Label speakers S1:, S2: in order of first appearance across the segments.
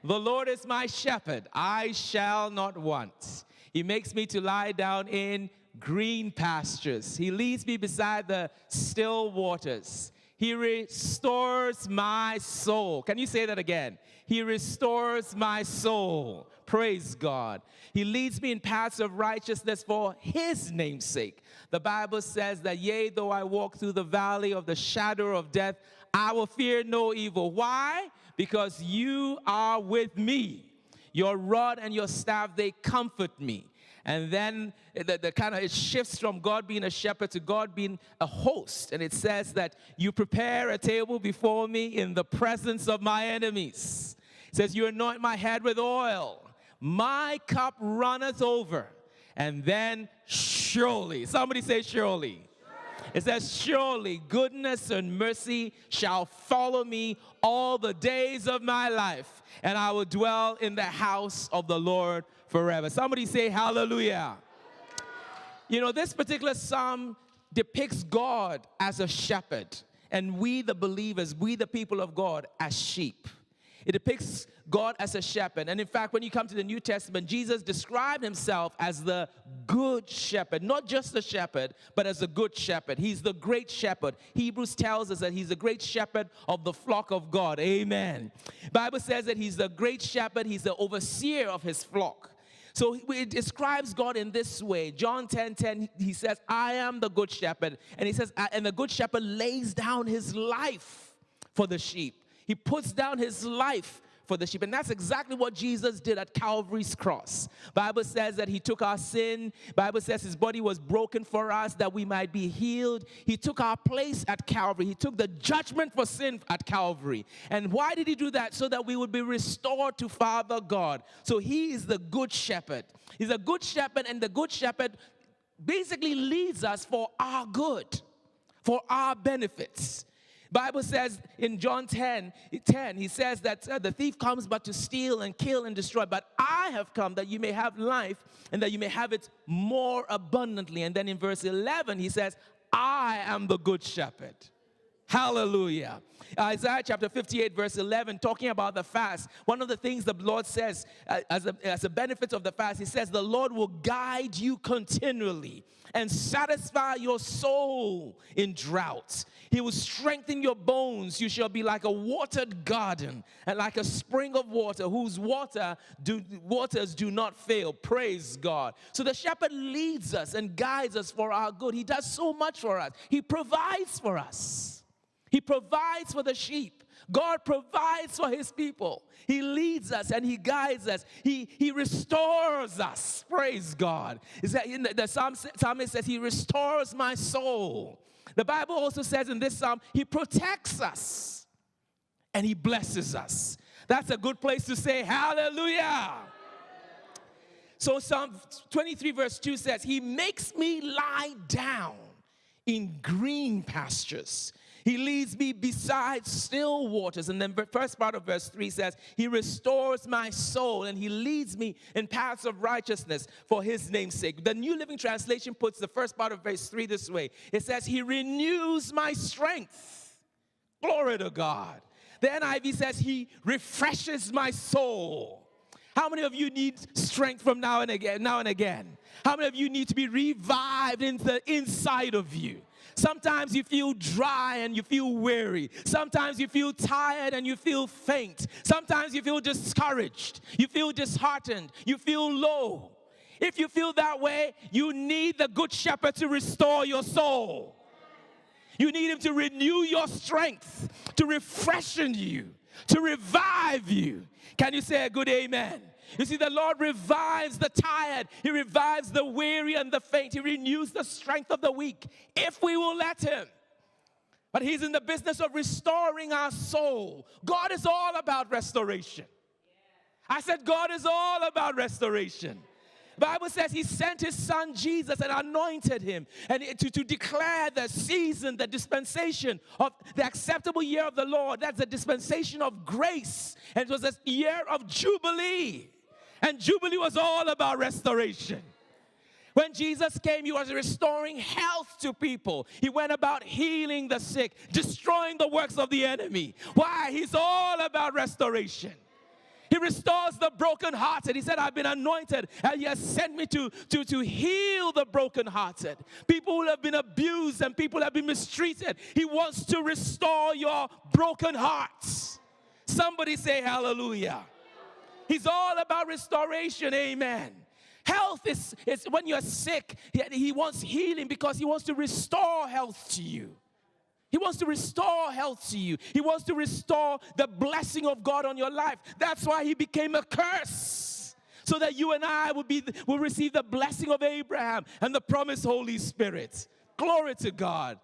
S1: The Lord is my shepherd, I shall not want. He makes me to lie down in green pastures. He leads me beside the still waters. He restores my soul. Can you say that again? He restores my soul. Praise God. He leads me in paths of righteousness for his name's sake. The Bible says that, yea, though I walk through the valley of the shadow of death, I will fear no evil. Why? Because you are with me. Your rod and your staff, they comfort me. And then it shifts from God being a shepherd to God being a host. And it says that you prepare a table before me in the presence of my enemies. It says you anoint my head with oil. My cup runneth over. And then surely, somebody say surely. It says, surely goodness and mercy shall follow me all the days of my life, and I will dwell in the house of the Lord forever. Somebody say hallelujah. You know, this particular psalm depicts God as a shepherd, and we the believers, we the people of God, as sheep. It depicts God as a shepherd. And in fact, when you come to the New Testament, Jesus described himself as the good shepherd. Not just the shepherd, but as a good shepherd. He's the great shepherd. Hebrews tells us that he's the great shepherd of the flock of God. Amen. The Bible says that he's the great shepherd. He's the overseer of his flock. So it describes God in this way. John 10:10, he says, I am the good shepherd. And he says, and the good shepherd lays down his life for the sheep. He puts down his life for the sheep. And that's exactly what Jesus did at Calvary's cross. Bible says that he took our sin. Bible says his body was broken for us that we might be healed. He took our place at Calvary. He took the judgment for sin at Calvary. And why did he do that? So that we would be restored to Father God. So he is the good shepherd. He's a good shepherd, and the good shepherd basically leads us for our good, for our benefits. Bible says in John 10, he says that the thief comes but to steal and kill and destroy. But I have come that you may have life and that you may have it more abundantly. And then in verse 11, he says, I am the good shepherd. Hallelujah. Isaiah chapter 58 verse 11, talking about the fast. One of the things the Lord says as a benefit of the fast, he says the Lord will guide you continually and satisfy your soul in drought. He will strengthen your bones. You shall be like a watered garden and like a spring of water whose waters do not fail. Praise God. So the shepherd leads us and guides us for our good. He does so much for us. He provides for us. He provides for the sheep. God provides for his people. He leads us and he guides us. He restores us. Praise God. Is that the psalmist says, he restores my soul. The Bible also says in this psalm, he protects us and he blesses us. That's a good place to say hallelujah. So Psalm 23 verse 2 says, he makes me lie down in green pastures. He leads me beside still waters. And then the first part of verse 3 says, he restores my soul and he leads me in paths of righteousness for his name's sake. The New Living Translation puts the first part of verse 3 this way. It says, he renews my strength. Glory to God. The NIV says, he refreshes my soul. How many of you need strength from now and again? How many of you need to be revived in the inside of you? Sometimes you feel dry and you feel weary. Sometimes you feel tired and you feel faint. Sometimes you feel discouraged. You feel disheartened. You feel low. If you feel that way, you need the good shepherd to restore your soul. You need him to renew your strength, to refreshen you, to revive you. Can you say a good amen? You see, the Lord revives the tired. He revives the weary and the faint. He renews the strength of the weak, if we will let him. But he's in the business of restoring our soul. God is all about restoration. I said God is all about restoration. The Bible says he sent his son Jesus and anointed him and to declare the season, the dispensation of the acceptable year of the Lord. That's the dispensation of grace. And it was a year of Jubilee. And Jubilee was all about restoration. When Jesus came, he was restoring health to people. He went about healing the sick, destroying the works of the enemy. Why? He's all about restoration. He restores the brokenhearted. He said, I've been anointed and he has sent me to heal the brokenhearted. People who have been abused and people who have been mistreated. He wants to restore your broken hearts. Somebody say hallelujah. He's all about restoration. Amen. Health is when you're sick, he wants healing because he wants to restore health to you. He wants to restore health to you. He wants to restore the blessing of God on your life. That's why he became a curse, so that you and I will receive the blessing of Abraham and the promised Holy Spirit. Glory to God.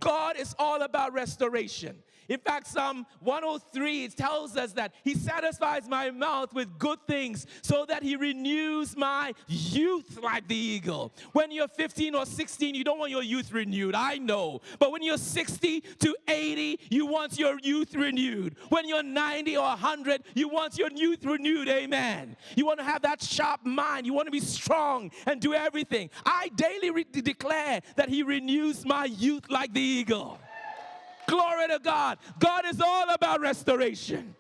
S1: God is all about restoration. In fact, Psalm 103 tells us that he satisfies my mouth with good things so that he renews my youth like the eagle. When you're 15 or 16, you don't want your youth renewed. I know. But when you're 60 to 80, you want your youth renewed. When you're 90 or 100, you want your youth renewed. Amen. You want to have that sharp mind. You want to be strong and do everything. I daily declare that he renews my youth like the eagle. Glory to God. God is all about restoration.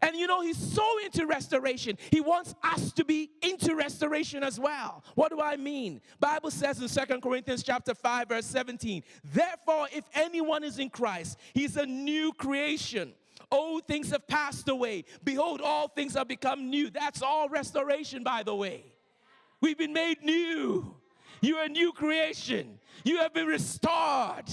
S1: And you know, he's so into restoration. He wants us to be into restoration as well. What do I mean? Bible says in 2 Corinthians chapter 5, verse 17, therefore, if anyone is in Christ, he's a new creation. Old things have passed away. Behold, all things have become new. That's all restoration, by the way. We've been made new. You're a new creation. You have been restored.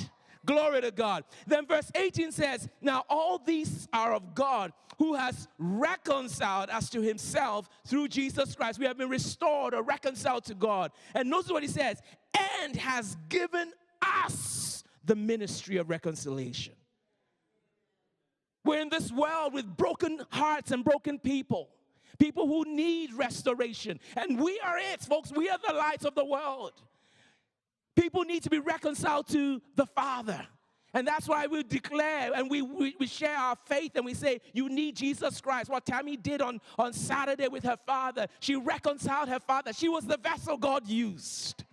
S1: Glory to God. Then verse 18 says, now all these are of God, who has reconciled us to himself through Jesus Christ. We have been restored or reconciled to God. And notice what he says, and has given us the ministry of reconciliation. We're in this world with broken hearts and broken people. People who need restoration. And we are it, folks. We are the lights of the world. People need to be reconciled to the Father. And that's why we declare and we share our faith and we say, you need Jesus Christ. What Tammy did on Saturday with her father, she reconciled her father. She was the vessel God used.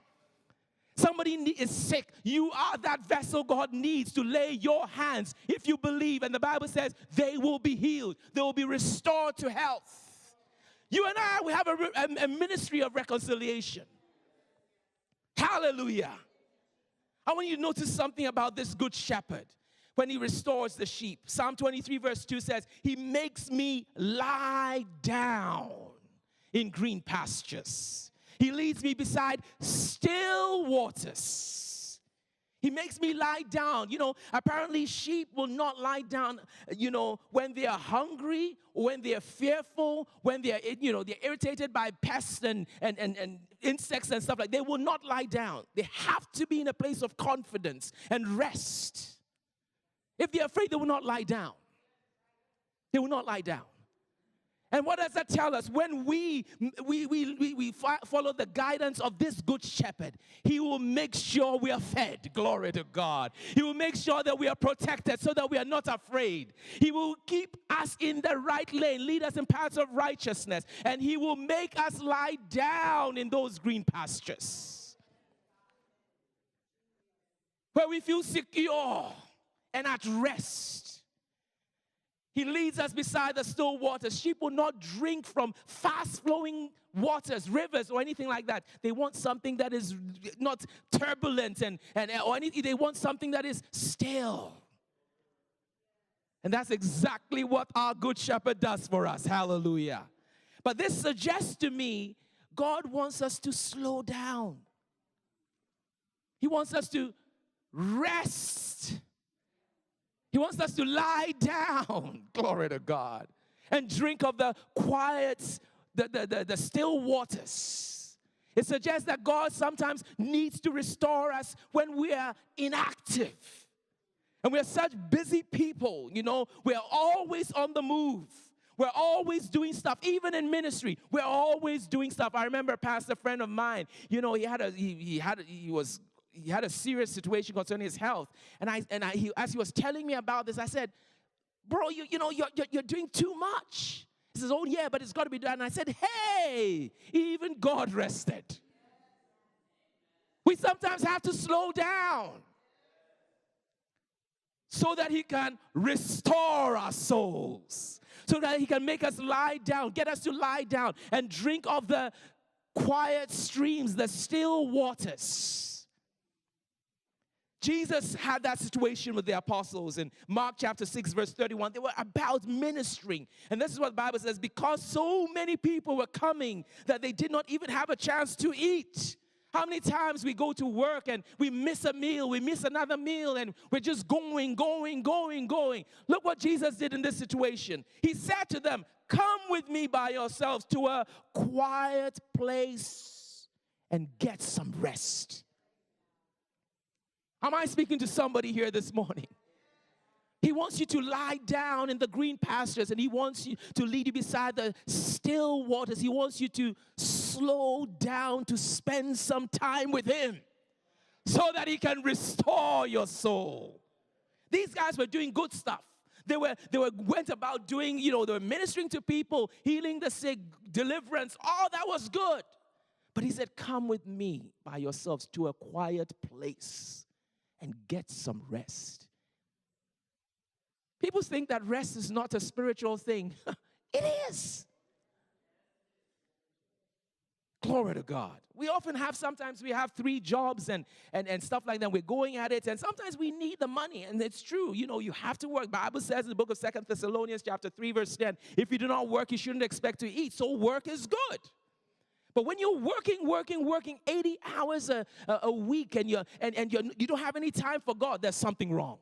S1: Somebody is sick. You are that vessel God needs to lay your hands if you believe. And the Bible says they will be healed. They will be restored to health. You and I, we have a ministry of reconciliation. Hallelujah. I want you to notice something about this good shepherd when he restores the sheep. Psalm 23 verse 2 says, he makes me lie down in green pastures. He leads me beside still waters. He makes me lie down. You know, apparently sheep will not lie down, you know, when they are hungry, or when they are fearful, when they are, you know, they're irritated by pests and insects and stuff like that. They will not lie down. They have to be in a place of confidence and rest. If they're afraid, they will not lie down. They will not lie down. And what does that tell us? When we follow the guidance of this good shepherd, he will make sure we are fed. Glory to God. He will make sure that we are protected so that we are not afraid. He will keep us in the right lane, lead us in paths of righteousness, and he will make us lie down in those green pastures where we feel secure and at rest. He leads us beside the still waters. Sheep will not drink from fast-flowing waters, rivers, or anything like that. They want something that is not turbulent or anything. They want something that is still. And that's exactly what our good shepherd does for us. Hallelujah. But this suggests to me, God wants us to slow down. He wants us to rest. He wants us to lie down, glory to God, and drink of the quiet, the still waters. It suggests that God sometimes needs to restore us when we are inactive. And we're such busy people, you know, we're always on the move. We're always doing stuff, even in ministry. We're always doing stuff. I remember a pastor friend of mine, you know, he had a serious situation concerning his health. And as he was telling me about this, I said, bro, you're doing too much. He says, oh, yeah, but it's got to be done. And I said, hey, even God rested. We sometimes have to slow down so that he can restore our souls, so that he can make us lie down, get us to lie down and drink of the quiet streams, the still waters. Jesus had that situation with the apostles in Mark chapter 6, verse 31. They were about ministering. And this is what the Bible says, because so many people were coming that they did not even have a chance to eat. How many times we go to work and we miss a meal, we miss another meal, and we're just going. Look what Jesus did in this situation. He said to them, come with me by yourselves to a quiet place and get some rest. Am I speaking to somebody here this morning? He wants you to lie down in the green pastures, and he wants you to lead you beside the still waters. He wants you to slow down, to spend some time with him so that he can restore your soul. These guys were doing good stuff. They went about doing, they were ministering to people, healing the sick, deliverance. All that was good. But he said, come with me by yourselves to a quiet place and get some rest. People think that rest is not a spiritual thing. It is. Glory to God. We often sometimes we have 3 jobs and stuff like that. We're going at it, and sometimes we need the money, and it's true. You have to work. The Bible says in the book of 2 Thessalonians chapter 3, verse 10, if you do not work, you shouldn't expect to eat. So work is good. But when you're working 80 hours a week and you don't have any time for God, there's something wrong.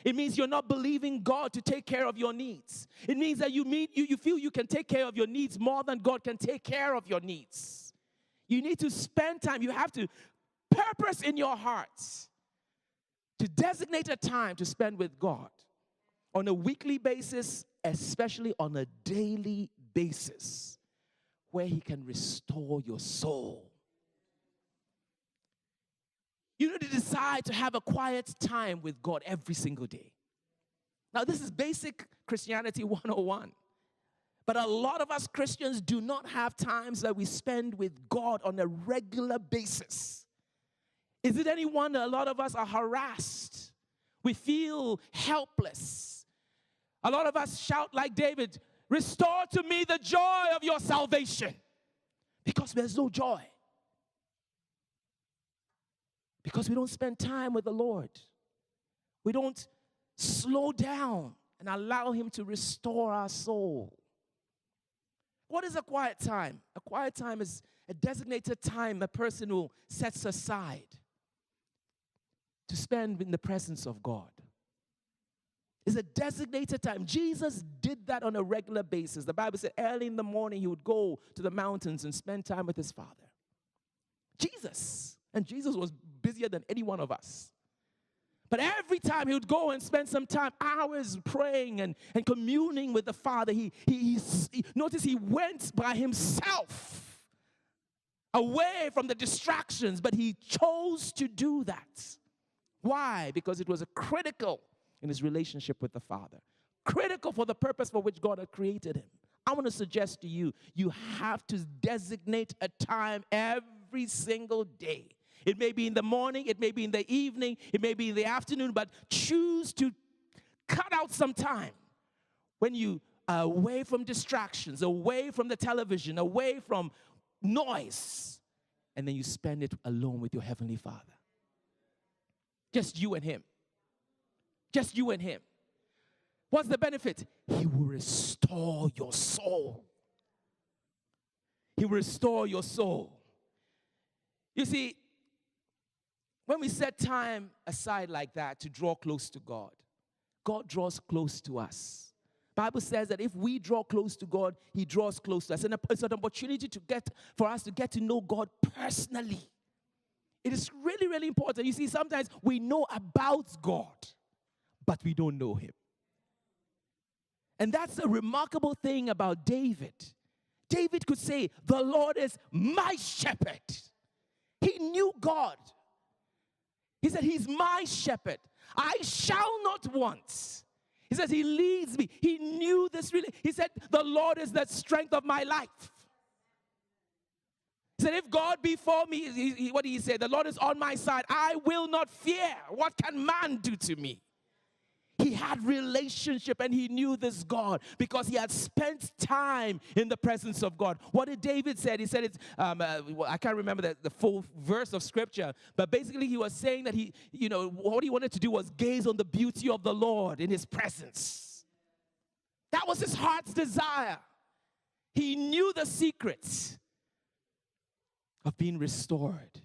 S1: It means you're not believing God to take care of your needs. It means that you feel you can take care of your needs more than God can take care of your needs. You need to spend time. You have to purpose in your hearts to designate a time to spend with God on a weekly basis, especially on a daily basis, where he can restore your soul. You need to decide to have a quiet time with God every single day. Now, this is basic Christianity 101. But a lot of us Christians do not have times that we spend with God on a regular basis. Is it any wonder a lot of us are harassed? We feel helpless. A lot of us shout like David, restore to me the joy of your salvation. Because there's no joy. Because we don't spend time with the Lord. We don't slow down and allow him to restore our soul. What is a quiet time? A quiet time is a designated time a person who sets aside to spend in the presence of God. It's a designated time. Jesus did that on a regular basis. The Bible said early in the morning he would go to the mountains and spend time with his Father. Jesus. And Jesus was busier than any one of us. But every time he would go and spend some time, hours praying and communing with the Father, notice he went by himself away from the distractions, but he chose to do that. Why? Because it was critical in his relationship with the Father. Critical for the purpose for which God had created him. I want to suggest to you, you have to designate a time every single day. It may be in the morning, it may be in the evening, it may be in the afternoon, but choose to cut out some time when you are away from distractions, away from the television, away from noise, and then you spend it alone with your Heavenly Father. Just you and him. Just you and him. What's the benefit? He will restore your soul. He will restore your soul. You see, when we set time aside like that to draw close to God, God draws close to us. The Bible says that if we draw close to God, he draws close to us. And it's an opportunity for us to get to know God personally. It is really, really important. You see, sometimes we know about God, but we don't know him. And that's a remarkable thing about David. David could say, the Lord is my shepherd. He knew God. He said, he's my shepherd. I shall not want. He says, he leads me. He knew this really. He said, the Lord is the strength of my life. He said, if God be for me, what did he say? The Lord is on my side. I will not fear. What can man do to me? He had relationship and he knew this God because he had spent time in the presence of God. What did David say? He said it's, I can't remember the full verse of scripture, but basically he was saying that what he wanted to do was gaze on the beauty of the Lord in his presence. That was his heart's desire. He knew the secrets of being restored.